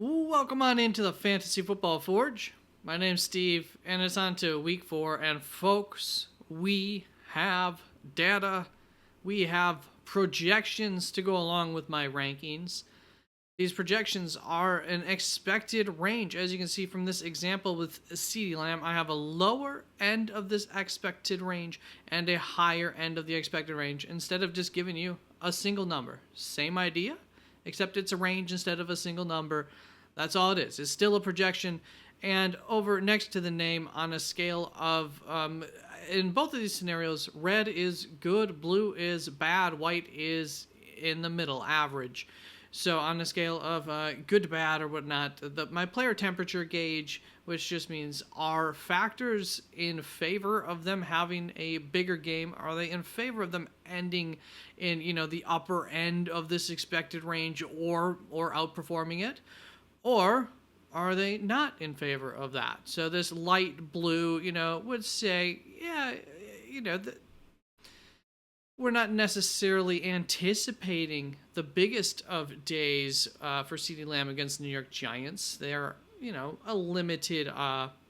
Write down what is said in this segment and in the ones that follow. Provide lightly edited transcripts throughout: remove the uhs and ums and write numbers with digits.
Welcome on into the Fantasy Football Forge. My name's Steve, and it's on to week 4. And folks, we have data, we have projections to go along with my rankings. These projections are an expected range. As you can see from this example with CeeDee Lamb, I have a lower end of this expected range and a higher end of the expected range instead of just giving you a single number. Same idea, except it's a range instead of a single number. That's all it is. It's still a projection. And over next to the name on a scale of, in both of these scenarios, red is good, blue is bad, white is in the middle, average. So on a scale of good to bad or whatnot, my player temperature gauge, which just means are factors in favor of them having a bigger game? Are they in favor of them ending in the upper end of this expected range or outperforming it? Or are they not in favor of that? So this light blue, would say, yeah, we're not necessarily anticipating the biggest of days for CeeDee Lamb against the New York Giants. They're, a limited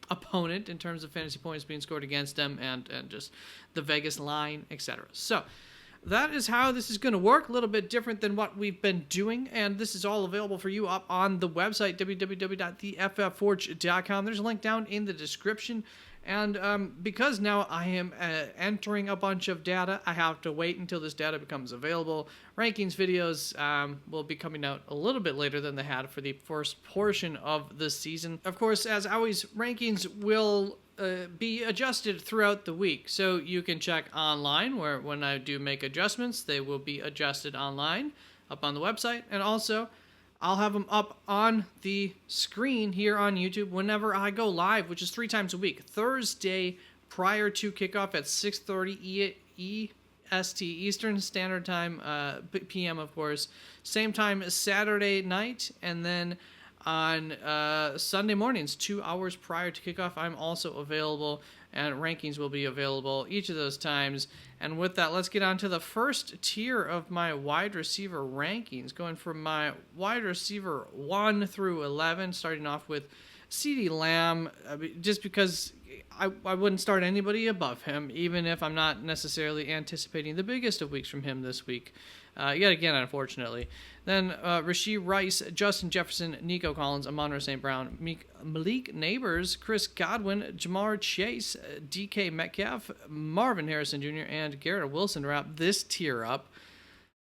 opponent in terms of fantasy points being scored against them and just the Vegas line, etc. So that is how this is going to work. A little bit different than what we've been doing, and this is all available for you up on the website, www.theFFforge.com. There's a link down in the description. And because now I am entering a bunch of data, I have to wait until this data becomes available. Rankings videos will be coming out a little bit later than they had for the first portion of the season. Of course, as always, rankings will be adjusted throughout the week. So you can check online where when I do make adjustments, they will be adjusted online up on the website. And also, I'll have them up on the screen here on YouTube whenever I go live, which is 3 times a week. Thursday prior to kickoff at 6:30 EST, Eastern Standard Time, PM, of course. Same time as Saturday night, and then on Sunday mornings, 2 hours prior to kickoff, I'm also available, and rankings will be available each of those times. And with that, let's get on to the first tier of my wide receiver rankings, going from my wide receiver 1 through 11, starting off with CeeDee Lamb, just because I wouldn't start anybody above him, even if I'm not necessarily anticipating the biggest of weeks from him this week. Yet again, unfortunately. Then Rashee Rice, Justin Jefferson, Nico Collins, Amon-Ra St. Brown, Malik Nabers, Chris Godwin, Jamar Chase, DK Metcalf, Marvin Harrison Jr., and Garrett Wilson wrap this tier up.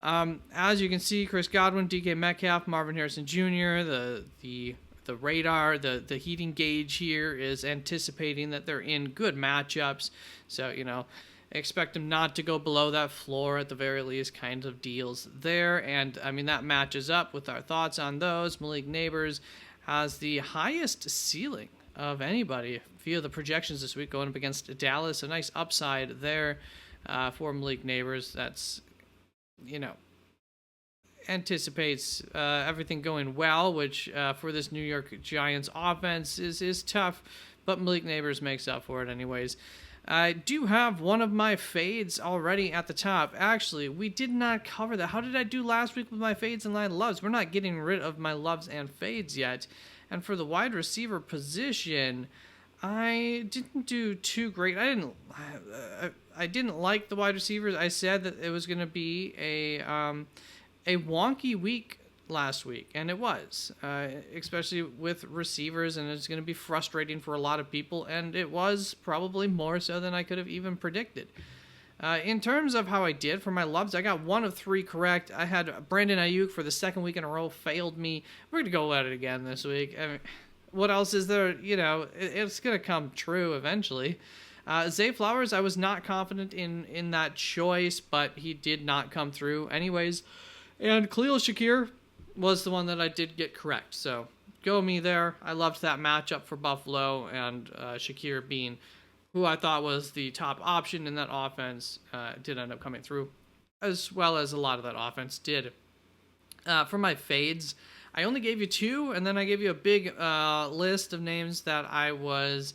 As you can see, Chris Godwin, DK Metcalf, Marvin Harrison Jr., the radar, the heating gauge here is anticipating that they're in good matchups. So, expect them not to go below that floor at the very least kind of deals there. And, that matches up with our thoughts on those. Malik Nabers has the highest ceiling of anybody via the projections this week going up against Dallas. A nice upside there for Malik Nabers. That's, anticipates everything going well, which for this New York Giants offense is tough, but Malik Nabers makes up for it anyways. I do have one of my fades already at the top. Actually, we did not cover that. How did I do last week with my fades and my loves? We're not getting rid of my loves and fades yet. And for the wide receiver position, I didn't do too great. I didn't like the wide receivers. I said that it was going to be a wonky week last week, and it was, especially with receivers, and it's going to be frustrating for a lot of people, and it was probably more so than I could have even predicted. In terms of how I did for my loves, I got 1 of 3 correct. I had Brandon Ayuk for the second week in a row, failed me. We're going to go at it again this week. What else is there? It's going to come true eventually. Zay Flowers, I was not confident in that choice, but he did not come through anyways. And Khalil Shakir was the one that I did get correct. So go me there. I loved that matchup for Buffalo, and Shakir being who I thought was the top option in that offense did end up coming through, as well as a lot of that offense did. For my fades, I only gave you 2, and then I gave you a big list of names that I was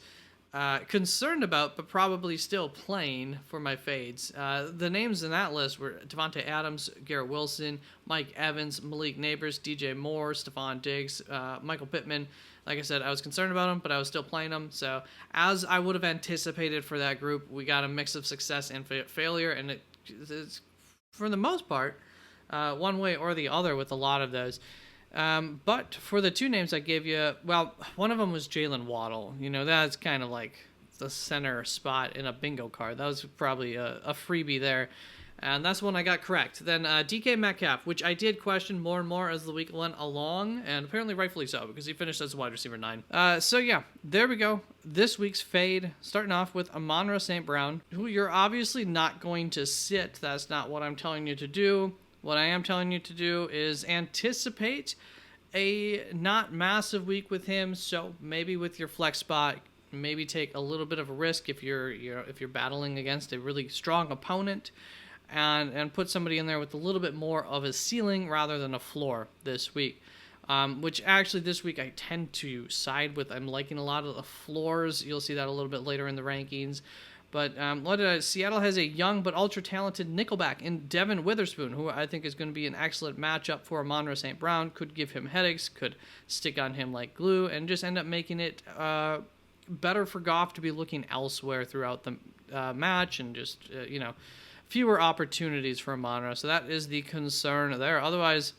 concerned about, but probably still playing for my fades. The names in that list were Devontae Adams, Garrett Wilson, Mike Evans, Malik Neighbors, DJ Moore, Stephon Diggs, Michael Pittman. Like I said, I was concerned about them, but I was still playing them. So as I would have anticipated for that group, we got a mix of success and failure, and it's for the most part one way or the other with a lot of those. But for the two names I gave you, well, one of them was Jalen Waddle. That's kind of like the center spot in a bingo card. That was probably a freebie there. And that's one I got correct. Then DK Metcalf, which I did question more and more as the week went along, and apparently rightfully so, because he finished as a wide receiver 9. So yeah, there we go. This week's fade, starting off with Amon-Ra St. Brown, who you're obviously not going to sit. That's not what I'm telling you to do. What I am telling you to do is anticipate a not massive week with him. So maybe with your flex spot, maybe take a little bit of a risk if you're battling against a really strong opponent, and put somebody in there with a little bit more of a ceiling rather than a floor this week. Which actually this week I tend to side with. I'm liking a lot of the floors. You'll see that a little bit later in the rankings. But Seattle has a young but ultra-talented nickelback in Devin Witherspoon, who I think is going to be an excellent matchup for Amon-Ra St. Brown. Could give him headaches, could stick on him like glue, and just end up making it better for Goff to be looking elsewhere throughout the match, and just, fewer opportunities for Amon-Ra. So that is the concern there. Otherwise,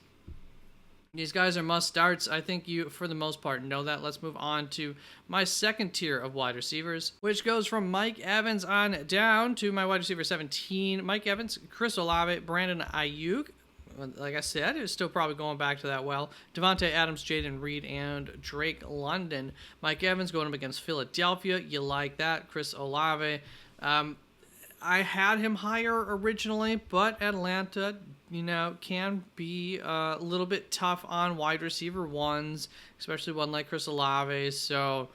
these guys are must-starts. I think you, for the most part, know that. Let's move on to my second tier of wide receivers, which goes from Mike Evans on down to my wide receiver 17. Mike Evans, Chris Olave, Brandon Ayuk. Like I said, it's still probably going back to that well. Devontae Adams, Jaden Reed, and Drake London. Mike Evans going up against Philadelphia. You like that. Chris Olave. I had him higher originally, but Atlanta, can be a little bit tough on wide receiver ones, especially one like Chris Olave. So,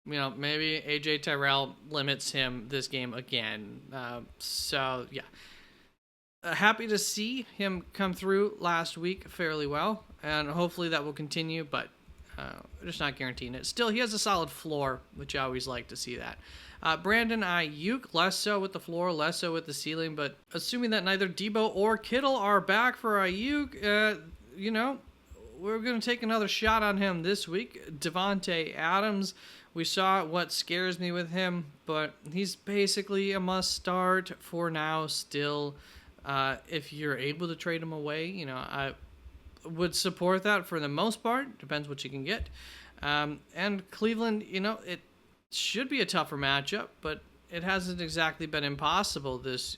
maybe AJ Tyrell limits him this game again. Happy to see him come through last week fairly well, and hopefully that will continue, but just not guaranteeing it. Still, he has a solid floor, which I always like to see that. Brandon Ayuk, less so with the floor, less so with the ceiling, but assuming that neither Debo or Kittle are back for Ayuk, we're going to take another shot on him this week. Devontae Adams, we saw what scares me with him, but he's basically a must-start for now still. If you're able to trade him away, I would support that for the most part. Depends what you can get. And Cleveland, it should be a tougher matchup, but it hasn't exactly been impossible this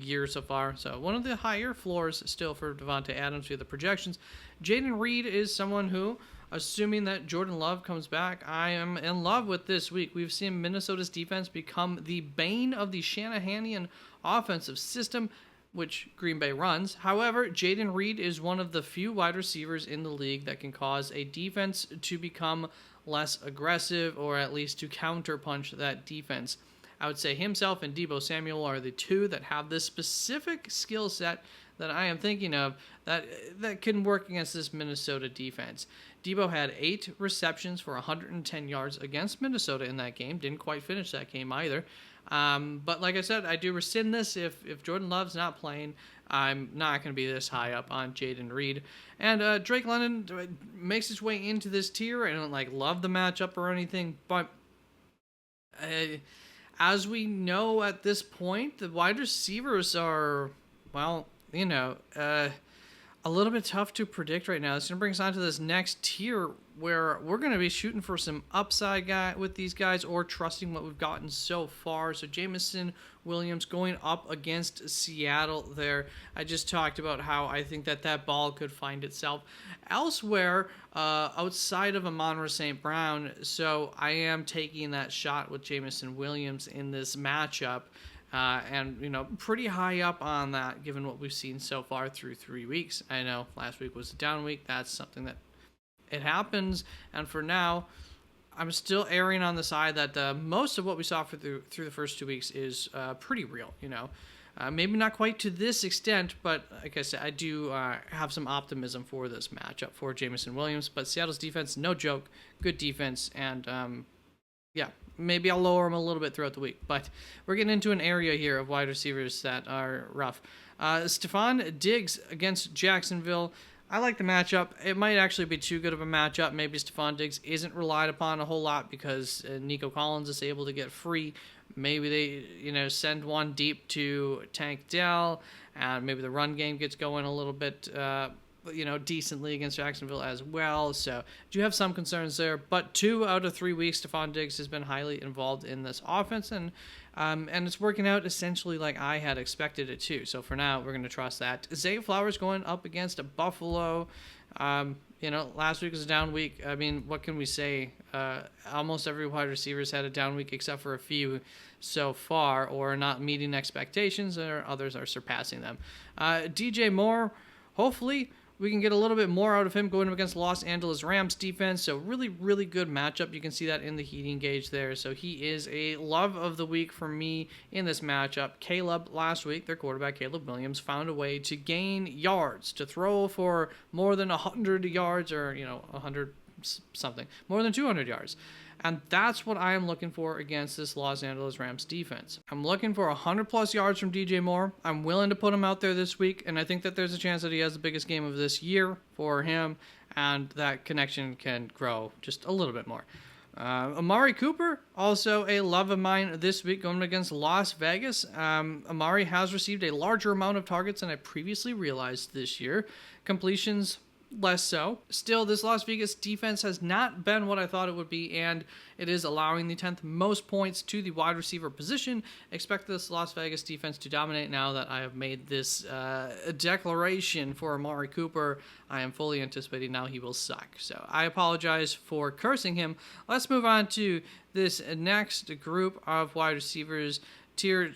year so far. So one of the higher floors still for Devontae Adams via the projections. Jaden Reed is someone who, assuming that Jordan Love comes back, I am in love with this week. We've seen Minnesota's defense become the bane of the Shanahanian offensive system, which Green Bay runs. However, Jaden Reed is one of the few wide receivers in the league that can cause a defense to become less aggressive, or at least to counterpunch that defense. I would say himself and Deebo Samuel are the two that have this specific skill set that I am thinking of that can work against this Minnesota defense. Deebo had 8 receptions for 110 yards against Minnesota in that game. Didn't quite finish that game either. But like I said, I do rescind this. If Jordan Love's not playing, I'm not going to be this high up on Jaden Reed. And Drake London makes his way into this tier. I don't love the matchup or anything, but as we know at this point, the wide receivers are, a little bit tough to predict right now. It's going to bring us on to this next tier where we're going to be shooting for some upside with these guys, or trusting what we've gotten so far. So Jameson Williams going up against Seattle there. I just talked about how I think that ball could find itself elsewhere outside of Amon-Ra St. Brown. So I am taking that shot with Jameson Williams in this matchup. And pretty high up on that, given what we've seen so far through 3 weeks. I know last week was a down week. That's something that it happens. And for now, I'm still erring on the side that most of what we saw through the first 2 weeks is pretty real. Maybe not quite to this extent, but like I said, I do have some optimism for this matchup for Jameson Williams. But Seattle's defense, no joke, good defense, and maybe I'll lower him a little bit throughout the week. But we're getting into an area here of wide receivers that are rough. Stephon Diggs against Jacksonville. I like the matchup. It might actually be too good of a matchup. Maybe Stephon Diggs isn't relied upon a whole lot because Nico Collins is able to get free. Maybe they, send one deep to Tank Dell, and maybe the run game gets going a little bit, decently against Jacksonville as well. So do have some concerns there. But 2 out of 3 weeks, Stephon Diggs has been highly involved in this offense, and it's working out essentially like I had expected it to. So for now, we're going to trust that. Zay Flowers going up against Buffalo. Last week was a down week. I mean, what can we say? Almost every wide receiver's had a down week except for a few so far, or not meeting expectations, or others are surpassing them. DJ Moore, hopefully we can get a little bit more out of him going up against Los Angeles Rams defense. So really, really good matchup. You can see that in the heating gauge there. So he is a love of the week for me in this matchup. Caleb last week, their quarterback Caleb Williams, found a way to gain yards, to throw for more than 100 yards, or 100 something, more than 200 yards. And that's what I am looking for against this Los Angeles Rams defense. I'm looking for 100-plus yards from DJ Moore. I'm willing to put him out there this week, and I think that there's a chance that he has the biggest game of this year for him, and that connection can grow just a little bit more. Amari Cooper, also a love of mine this week, going against Las Vegas. Amari has received a larger amount of targets than I previously realized this year. Completions, less so. Still, this Las Vegas defense has not been what I thought it would be, and it is allowing the 10th most points to the wide receiver position. Expect this Las Vegas defense to dominate now that I have made this declaration for Amari Cooper. I am fully anticipating now he will suck. So I apologize for cursing him. Let's move on to this next group of wide receivers, tier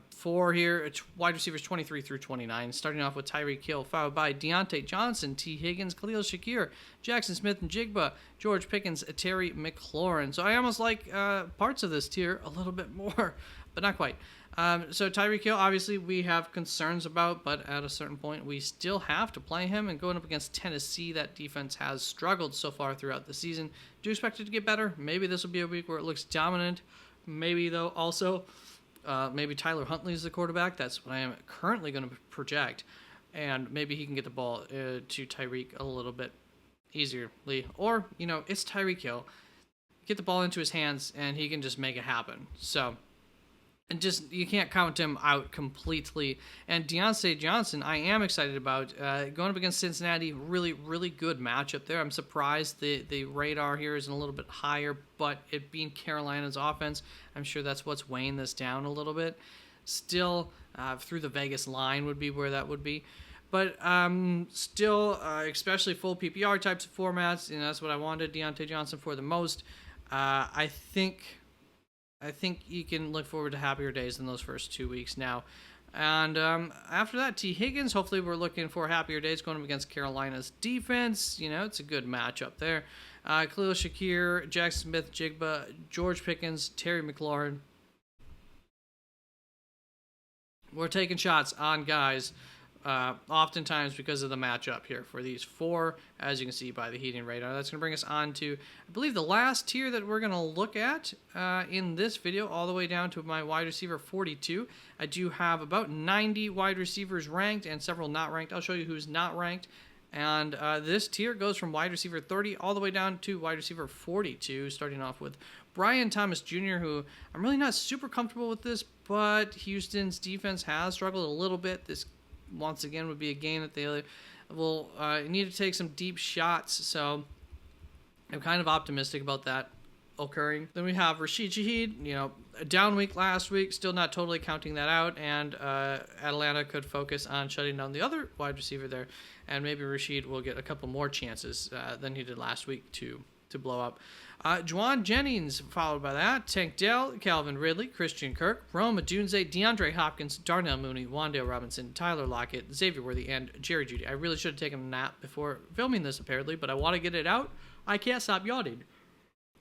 4 here. It's wide receivers 23 through 29, starting off with Tyreek Hill, followed by Deontay Johnson, T. Higgins, Khalil Shakir, Jackson Smith and Jigba, George Pickens, Terry McLaurin. So I almost like parts of this tier a little bit more, but not quite. So Tyreek Hill, obviously we have concerns about, but at a certain point we still have to play him. And going up against Tennessee, that defense has struggled so far throughout the season. Do you expect it to get better? Maybe this will be a week where it looks dominant. Maybe, though, also maybe Tyler Huntley is the quarterback. That's what I am currently going to project. And maybe he can get the ball to Tyreek a little bit easily. Or, it's Tyreek Hill. Get the ball into his hands, and he can just make it happen. So, and just, you can't count him out completely. And Deontay Johnson, I am excited about. Going up against Cincinnati, really, really good matchup there. I'm surprised the radar here isn't a little bit higher, but it being Carolina's offense, I'm sure that's what's weighing this down a little bit. Still, through the Vegas line would be where that would be. But still, especially full PPR types of formats, that's what I wanted Deontay Johnson for the most. I think you can look forward to happier days than those first 2 weeks now. And after that, T. Higgins, hopefully we're looking for happier days going up against Carolina's defense. It's a good matchup there. Khalil Shakir, Jackson Smith, Jigba, George Pickens, Terry McLaurin. We're taking shots on guys oftentimes because of the matchup here for these 4, as you can see by the heating radar. That's going to bring us on to, I believe, the last tier that we're going to look at in this video, all the way down to my wide receiver 42. I do have about 90 wide receivers ranked and several not ranked. I'll show you who's not ranked. And this tier goes from wide receiver 30 all the way down to wide receiver 42, starting off with Brian Thomas Jr., who I'm really not super comfortable with this, but Houston's defense has struggled a little bit. This once again would be a game that they will need to take some deep shots, so I'm kind of optimistic about that occurring. Then we have Rashid Shaheed, a down week last week, still not totally counting that out, and Atlanta could focus on shutting down the other wide receiver there, and maybe Rashid will get a couple more chances than he did last week to blow up. Juwan Jennings, followed by that, Tank Dell, Calvin Ridley, Christian Kirk, Rome Odunze, DeAndre Hopkins, Darnell Mooney, Wan'Dale Robinson, Tyler Lockett, Xavier Worthy, and Jerry Jeudy. I really should have taken a nap before filming this, apparently, but I want to get it out. I can't stop yawning.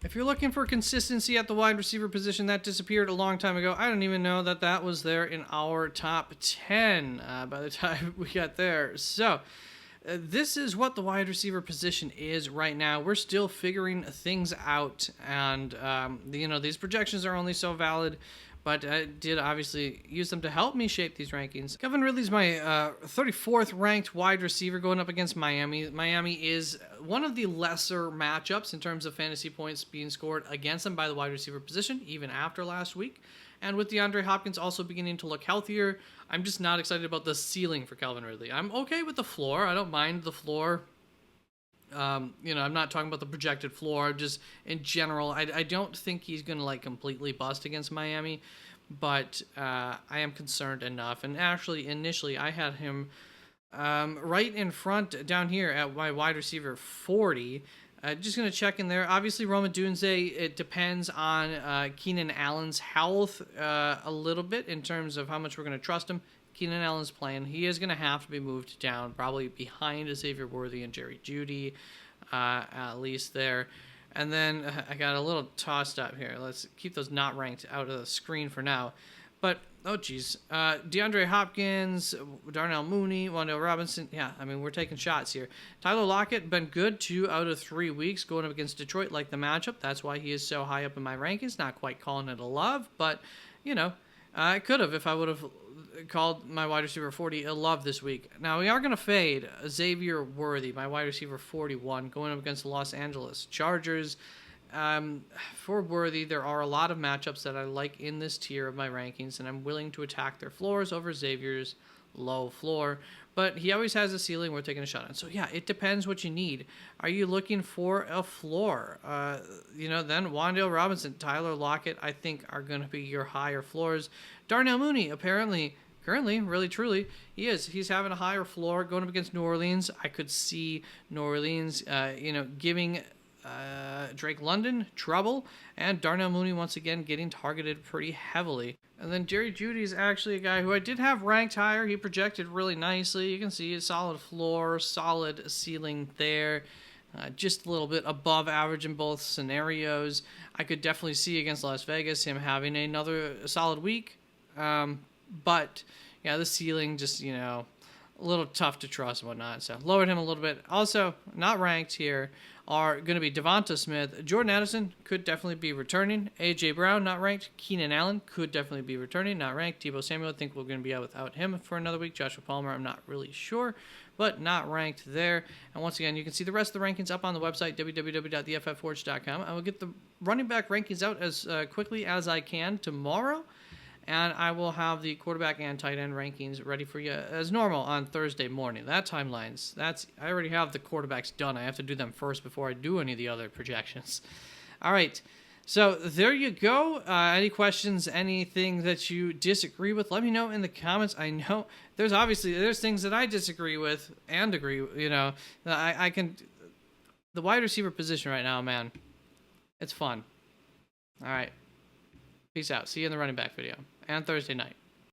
If you're looking for consistency at the wide receiver position, that disappeared a long time ago. I don't even know that that was there in our top 10 by the time we got there. So, This is what the wide receiver position is right now. We're still figuring things out, and these projections are only so valid, but I did obviously use them to help me shape these rankings. Calvin Ridley's my 34th ranked wide receiver going up against Miami. Miami is one of the lesser matchups in terms of fantasy points being scored against them by the wide receiver position, even after last week. And with DeAndre Hopkins also beginning to look healthier, I'm just not excited about the ceiling for Calvin Ridley. I'm okay with the floor. I don't mind the floor. I'm not talking about the projected floor. Just in general, I don't think he's going to completely bust against Miami, but I am concerned enough. And actually, initially, I had him right in front down here at my wide receiver 40. Just going to check in there. Obviously, Rome Odunze, it depends on Keenan Allen's health a little bit in terms of how much we're going to trust him. Keenan Allen's playing. He is going to have to be moved down, probably behind Xavier Worthy and Jerry Jeudy, at least there. And then I got a little tossed up here. Let's keep those not ranked out of the screen for now. But, oh, geez. DeAndre Hopkins, Darnell Mooney, Wan'Dale Robinson. Yeah, I mean, we're taking shots here. Tyler Lockett, been good 2 out of 3 weeks going up against Detroit, like the matchup. That's why he is so high up in my rankings. Not quite calling it a love, but, I could have if I would have called my wide receiver 40 a love this week. Now, we are going to fade Xavier Worthy, my wide receiver 41, going up against the Los Angeles Chargers. For Worthy, there are a lot of matchups that I like in this tier of my rankings, and I'm willing to attack their floors over Xavier's low floor. But he always has a ceiling we're taking a shot on. So, yeah, it depends what you need. Are you looking for a floor? Then Wan'Dale Robinson, Tyler Lockett, I think are going to be your higher floors. Darnell Mooney, currently, really, truly, he is. He's having a higher floor going up against New Orleans. I could see New Orleans, giving Drake London trouble, and Darnell Mooney once again getting targeted pretty heavily. And then Jerry Jeudy is actually a guy who I did have ranked higher. He projected really nicely. You can see a solid floor, solid ceiling there. Just a little bit above average in both scenarios. I could definitely see against Las Vegas him having another solid week. But, yeah, the ceiling just, a little tough to trust and whatnot. So lowered him a little bit. Also, not ranked here are going to be Devonta Smith. Jordan Addison could definitely be returning. A.J. Brown, not ranked. Keenan Allen could definitely be returning, not ranked. Deebo Samuel, I think we're going to be out without him for another week. Joshua Palmer, I'm not really sure, but not ranked there. And once again, you can see the rest of the rankings up on the website, www.theFFForge.com. I will get the running back rankings out as quickly as I can tomorrow. And I will have the quarterback and tight end rankings ready for you as normal on Thursday morning. That timeline's, I already have the quarterbacks done. I have to do them first before I do any of the other projections. All right. So there you go. Any questions, anything that you disagree with, let me know in the comments. I know there's things that I disagree with and agree, I can, the wide receiver position right now, man, it's fun. All right. Peace out. See you in the running back video and Thursday night.